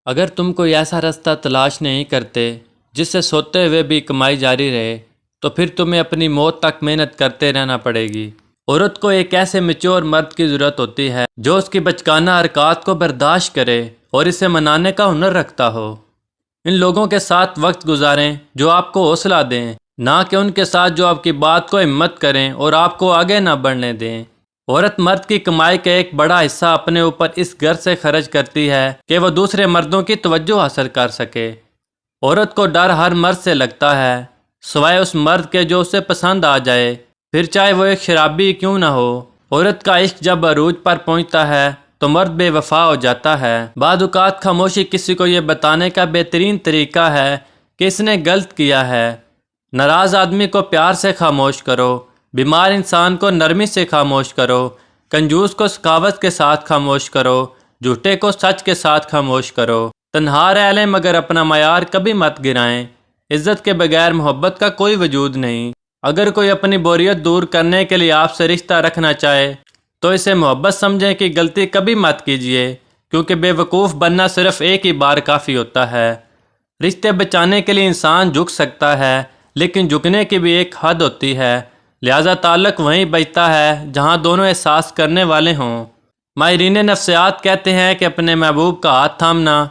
اگر تم کوئی ایسا راستہ تلاش نہیں کرتے جس سے سوتے ہوئے بھی کمائی جاری رہے تو پھر تمہیں اپنی موت تک محنت کرتے رہنا پڑے گی۔ عورت کو ایک ایسے میچور مرد کی ضرورت ہوتی ہے جو اس کی بچکانہ حرکات کو برداشت کرے اور اسے منانے کا ہنر رکھتا ہو۔ ان لوگوں کے ساتھ وقت گزاریں جو آپ کو حوصلہ دیں، نہ کہ ان کے ساتھ جو آپ کی بات کو ہمت کریں اور آپ کو آگے نہ بڑھنے دیں۔ عورت مرد کی کمائی کا ایک بڑا حصہ اپنے اوپر اس غرض سے خرچ کرتی ہے کہ وہ دوسرے مردوں کی توجہ حاصل کر سکے۔ عورت کو ڈر ہر مرد سے لگتا ہے سوائے اس مرد کے جو اسے پسند آ جائے، پھر چاہے وہ ایک شرابی کیوں نہ ہو۔ عورت کا عشق جب عروج پر پہنچتا ہے تو مرد بے وفا ہو جاتا ہے۔ بعض اوقات خاموشی کسی کو یہ بتانے کا بہترین طریقہ ہے کہ اس نے غلط کیا ہے۔ ناراض آدمی کو پیار سے خاموش کرو، بیمار انسان کو نرمی سے خاموش کرو، کنجوس کو سخاوت کے ساتھ خاموش کرو، جھوٹے کو سچ کے ساتھ خاموش کرو۔ تنہا رہ لیں مگر اپنا معیار کبھی مت گرائیں۔ عزت کے بغیر محبت کا کوئی وجود نہیں۔ اگر کوئی اپنی بوریت دور کرنے کے لیے آپ سے رشتہ رکھنا چاہے تو اسے محبت سمجھیں کہ غلطی کبھی مت کیجیے، کیونکہ بے وقوف بننا صرف ایک ہی بار کافی ہوتا ہے۔ رشتے بچانے کے لیے انسان جھک سکتا ہے، لیکن جھکنے کی بھی ایک حد ہوتی ہے، لہذا تعلق وہیں بچتا ہے جہاں دونوں احساس کرنے والے ہوں۔ ماہرین نفسیات کہتے ہیں کہ اپنے محبوب کا ہاتھ تھامنا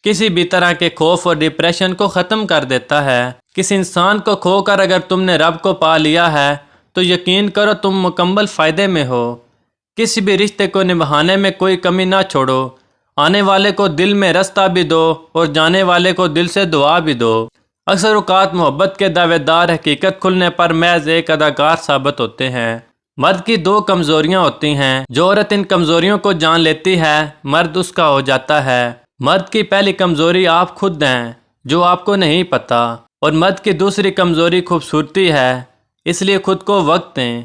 کسی بھی طرح کے خوف اور ڈپریشن کو ختم کر دیتا ہے۔ کسی انسان کو کھو کر اگر تم نے رب کو پا لیا ہے تو یقین کرو تم مکمل فائدے میں ہو۔ کسی بھی رشتے کو نبھانے میں کوئی کمی نہ چھوڑو۔ آنے والے کو دل میں رستہ بھی دو اور جانے والے کو دل سے دعا بھی دو۔ اکثر اوقات محبت کے دعوے دار حقیقت کھلنے پر محض ایک اداکار ثابت ہوتے ہیں۔ مرد کی دو کمزوریاں ہوتی ہیں، جو عورت ان کمزوریوں کو جان لیتی ہے مرد اس کا ہو جاتا ہے۔ مرد کی پہلی کمزوری آپ خود ہیں جو آپ کو نہیں پتہ، اور مرد کی دوسری کمزوری خوبصورتی ہے، اس لیے خود کو وقت دیں۔